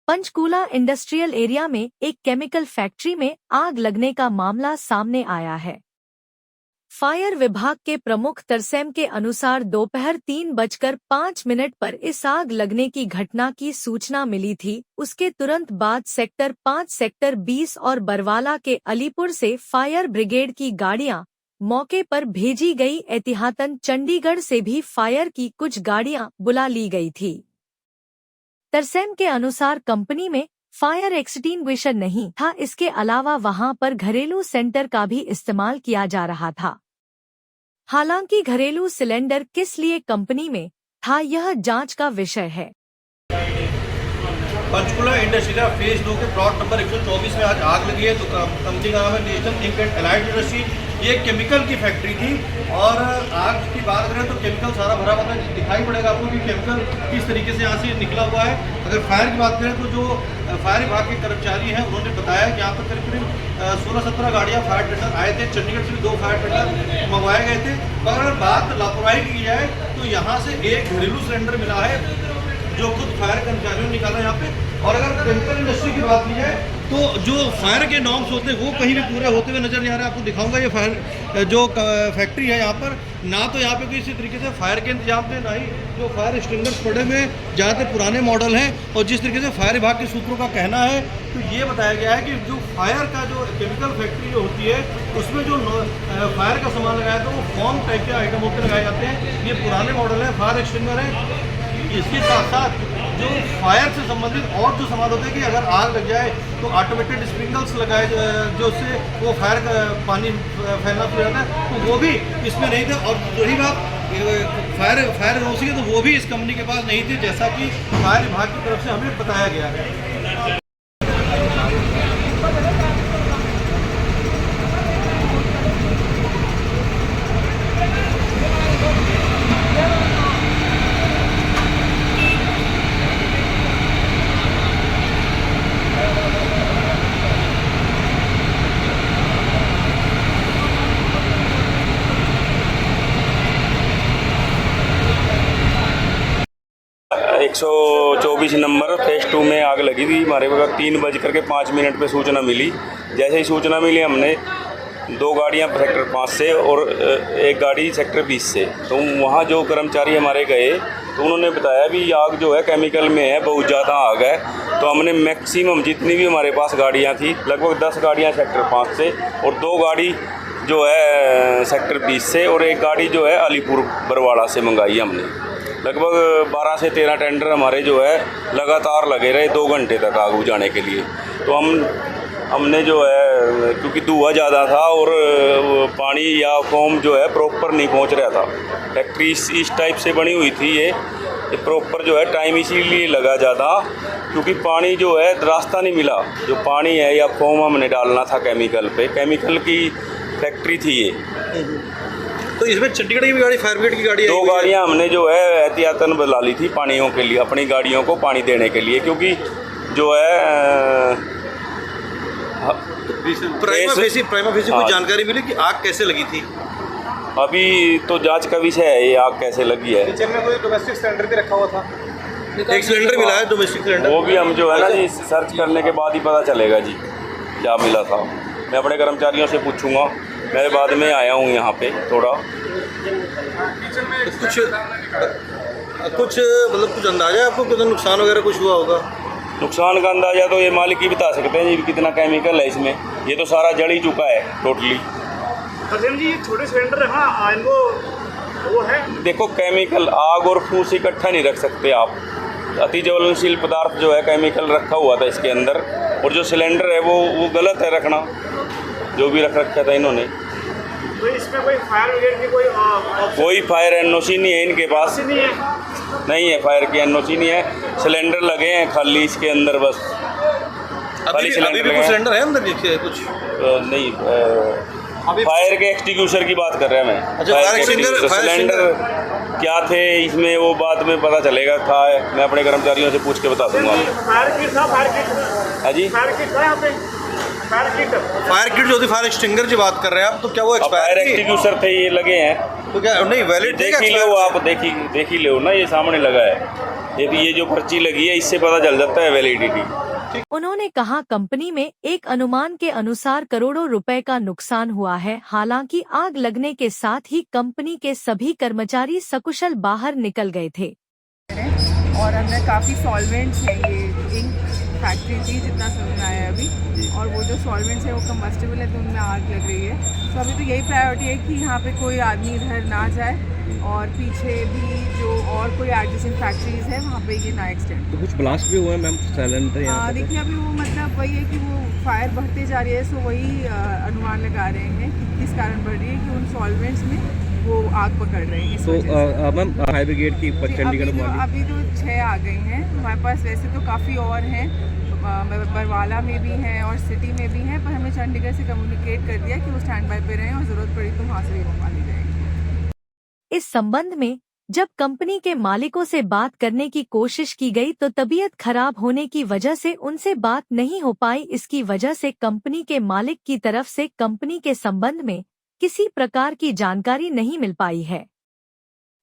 Panchkula industrial area में एक chemical factory में आग लगने का मामला सामने आया है। फायर विभाग के प्रमुख तरसेम के अनुसार दोपहर 3:05 पर इस आग लगने की घटना की सूचना मिली थी। उसके तुरंत बाद सेक्टर 5, सेक्टर 20 और बरवाला के अलीपुर से फायर ब्रिगेड की गाड़ियां मौके पर भेजी गई। एहतियातन चंडीगढ़ से भी फायर की कुछ गाड़ियां बुला ली गई थी। तरसेम के अनुसार कंपनी में फायर एक्सटिंग्विशर नहीं था। इसके अलावा वहां पर घरेलू सेंटर का भी इस्तेमाल किया जा रहा था। हालांकि घरेलू सिलेंडर किस लिए कंपनी में था, यह जांच का विषय है। पंचकूला इंडस्ट्रियल फेज 2 के प्लॉट नंबर 124 में आज आग लगी है। तो कंपनी का नाम है national ink and allied industry. ये केमिकल की फैक्ट्री थी और आग की बात करें तो केमिकल सारा भरा हुआ था। दिखाई पड़ेगा आपको कि केमिकल किस तरीके से यहाँ से निकला हुआ है। अगर फायर की बात करें तो जो फायर विभाग के कर्मचारी हैं उन्होंने बताया कि यहाँ पर करीब 16-17 गाड़ियाँ फायर टेंडर आए थे। चंडीगढ़ से भी 2 फायर टेंडर मंगवाए गए थे। पर अगर बात लापरवाही की जाए तो यहाँ से एक घरेलू सिलेंडर मिला है जो खुद फायर कर्मचारियों ने निकाला यहाँ पे। और अगर केमिकल इंडस्ट्री की बात की जाए तो जो फायर के नॉर्म्स होते हैं वो कहीं भी पूरे होते हुए नजर नहीं आ रहे। आपको दिखाऊंगा ये फायर जो फैक्ट्री है यहाँ पर, ना तो यहाँ पे कोई इसी तरीके से फायर के इंतजाम थे, ना ही जो फायर एक्सटिंग्विशर्स पड़े हुए ज़्यादातर पुराने मॉडल हैं। और जिस तरीके से फायर विभाग के सूत्रों का कहना है तो ये बताया गया है कि जो फायर का जो केमिकल फैक्ट्री जो होती है उसमें जो फायर का सामान लगाया था वो फॉर्म टाइप के आइटम होकर लगाए जाते हैं। ये पुराने मॉडल है, फायर एक्सटिंग्विशर है। इसके साथ साथ जो फायर से संबंधित और जो सामान होते हैं कि अगर आग लग जाए तो ऑटोमेटेड स्प्रिंकल्स लगाए जो उससे वो फायर का पानी फैलना शुरू हो जाता है, तो वो भी इसमें नहीं थे। और रही बात फायर एनओसी की, तो वो भी इस कंपनी के पास नहीं थी, जैसा कि फायर विभाग की तरफ से हमें बताया गया है। 124 नंबर फेज 2 में आग लगी थी। हमारे पास 3:05 पे सूचना मिली। जैसे ही सूचना मिली हमने 2 गाड़ियां सेक्टर 5 से और एक गाड़ी सेक्टर 20 से, तो वहां जो कर्मचारी हमारे गए तो उन्होंने बताया भी आग जो है केमिकल में है, बहुत ज़्यादा आग है। तो हमने मैक्सिमम जितनी भी हमारे पास गाड़ियाँ थी, लगभग 10 गाड़ियाँ सेक्टर 5 से और 2 गाड़ी जो है सेक्टर 20 से और एक गाड़ी जो है अलीपुर बरवाड़ा से मंगाई हमने। लगभग 12 से 13 टेंडर हमारे जो है लगातार लगे रहे 2 घंटे तक आग बुझाने के लिए। तो हमने जो है क्योंकि धुआं ज़्यादा था और पानी या फोम जो है प्रॉपर नहीं पहुंच रहा था। फैक्ट्री इस टाइप से बनी हुई थी, ये प्रॉपर जो है टाइम इसीलिए लगा ज़्यादा क्योंकि पानी जो है रास्ता नहीं मिला। जो पानी है या फोम हमने डालना था केमिकल पे, केमिकल की फैक्ट्री थी ये। तो इसमें चंडीगढ़ की भी गाड़ी, फायर ब्रिगेड की गाड़ी, 2 गाड़ियाँ हमने जो है एहतियातन बुला ली थी पानियों के लिए, अपनी गाड़ियों को पानी देने के लिए, क्योंकि जो है प्राइमा फेसी कोई जानकारी मिली कि आग कैसे लगी थी? अभी तो जांच का विषय है ये आग कैसे लगी है। किचन में कोई डोमेस्टिक सिलेंडर भी रखा हुआ था? एक सिलेंडर मिला है डोमेस्टिक सिलेंडर, वो भी हम जो है ना जी सर्च करने के बाद ही पता चलेगा जी क्या मिला था। मैं अपने कर्मचारियों से पूछूंगा, मैं बाद में आया हूँ यहाँ पे थोड़ा। कुछ मतलब कुछ अंदाजा है आपको कितना नुकसान वगैरह कुछ हुआ होगा? नुकसान का अंदाज़ा तो ये मालिक ही बता सकते हैं जी कितना केमिकल है इसमें। ये तो सारा जल ही चुका है टोटली। जी ये छोटे सिलेंडर हाँ इनको वो है, देखो केमिकल आग और फूस इकट्ठा नहीं रख सकते आप। अति ज्वलनशील पदार्थ जो है केमिकल रखा हुआ था इसके अंदर, और जो सिलेंडर है वो गलत है रखना, जो भी रखा था इन्होंने। तो इसमें कोई फायर ब्रिगेड की कोई फायर एनओसी नहीं है इनके पास, नहीं है फायर की एनओसी नहीं है। सिलेंडर लगे हैं खाली इसके अंदर, बस खाली सिलेंडर है अंदर कुछ नहीं। फायर के एक्सटिंग्विशर की बात कर रहे हैं मैं। अच्छा, फायर सिलेंडर क्या थे इसमें वो बाद में पता चलेगा था, मैं अपने कर्मचारियों से पूछ के बता दूंगा। हाँ जी, फायर किट जो थी, फायर एक्सटिंग्विशर की बात कर रहे हैं आप, तो क्या वो फायर एक्सटिंग्विशर थे ये लगे हैं? तो क्या नहीं वैलिड? देख ही लो आप, देख ही लो ना, ये सामने लगा है। ये जो पर्ची लगी है इससे पता चल जाता है वैलिडिटी। उन्होंने कहा कंपनी में एक अनुमान के अनुसार करोड़ों रुपए का नुकसान हुआ है। हालांकि आग लगने के साथ ही कंपनी के सभी कर्मचारी सकुशल बाहर निकल गए थे। और अंदर काफ़ी सॉल्वेंट्स हैं, ये इंक फैक्ट्री थी जितना समझ में आया अभी, और वो जो सॉल्वेंट्स है वो कंबस्टेबल है तो उनमें आग लग रही है। तो अभी तो यही प्रायोरिटी है कि यहाँ पे कोई आदमी इधर ना जाए और पीछे भी जो और कोई एडजेसेंट फैक्ट्रीज है वहाँ पे ये ना एक्सटेंड। तो कुछ ब्लास्ट भी हुए हैं मैम सिलेंडर यहाँ हाँ पे? देखिए अभी वो मतलब वही है कि वो फायर बढ़ते जा रही है, सो वही अनुमान लगा रहे हैं कि किस कारण बढ़ रही है कि उन सॉल्वेंट्स में वो आग पकड़ रहे हैं। तो मैम फायर ब्रिगेड की चंडीगढ़ अभी तो 6 आ गई हैं हमारे पास, वैसे तो काफ़ी और हैं, बरवाला में भी हैं और सिटी में भी हैं, पर हमें चंडीगढ़ से कम्युनिकेट कर दिया कि वो स्टैंड बाय पे रहें और ज़रूरत पड़ी तो वहाँ से भी मंगवा ली जाएगी। इस संबंध में जब कंपनी के मालिकों से बात करने की कोशिश की गई तो तबीयत खराब होने की वजह से उनसे बात नहीं हो पाई। इसकी वजह से कंपनी के मालिक की तरफ से कंपनी के संबंध में किसी प्रकार की जानकारी नहीं मिल पाई है।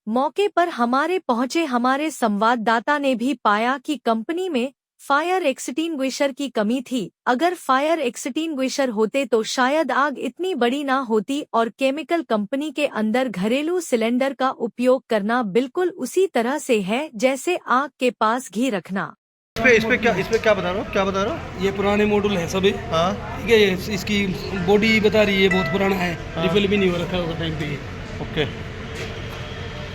मौके पर हमारे पहुंचे हमारे संवाददाता ने भी पाया कि कंपनी में फायर एक्सटिंग्विशर की कमी थी। अगर फायर एक्सटिंग्विशर होते तो शायद आग इतनी बड़ी ना होती। और केमिकल कंपनी के अंदर घरेलू सिलेंडर का उपयोग करना बिल्कुल उसी तरह से है जैसे आग के पास घी रखना। इस पे क्या बता रहे हो? ये पुराने मॉडल है सभी। हाँ ठीक है, इसकी बॉडी बता रही है बहुत पुराना है। रिफिल भी नहीं हो रखा होगा टाइम पे। ओके,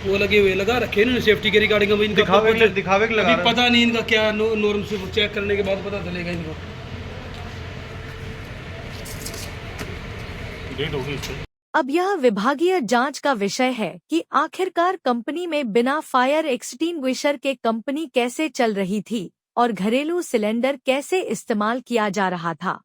वो लगे हुए लगा रखे हैं सेफ्टी के रिगार्डिंग में। इनका दिखावे के लगा अभी पता नहीं इनका क्या नॉर्म से चेक करने के बाद पता चलेगा इनको। अब यह विभागीय जांच का विषय है कि आखिरकार कंपनी में बिना फायर एक्सटिंग्विशर के कंपनी कैसे चल रही थी और घरेलू सिलेंडर कैसे इस्तेमाल किया जा रहा था।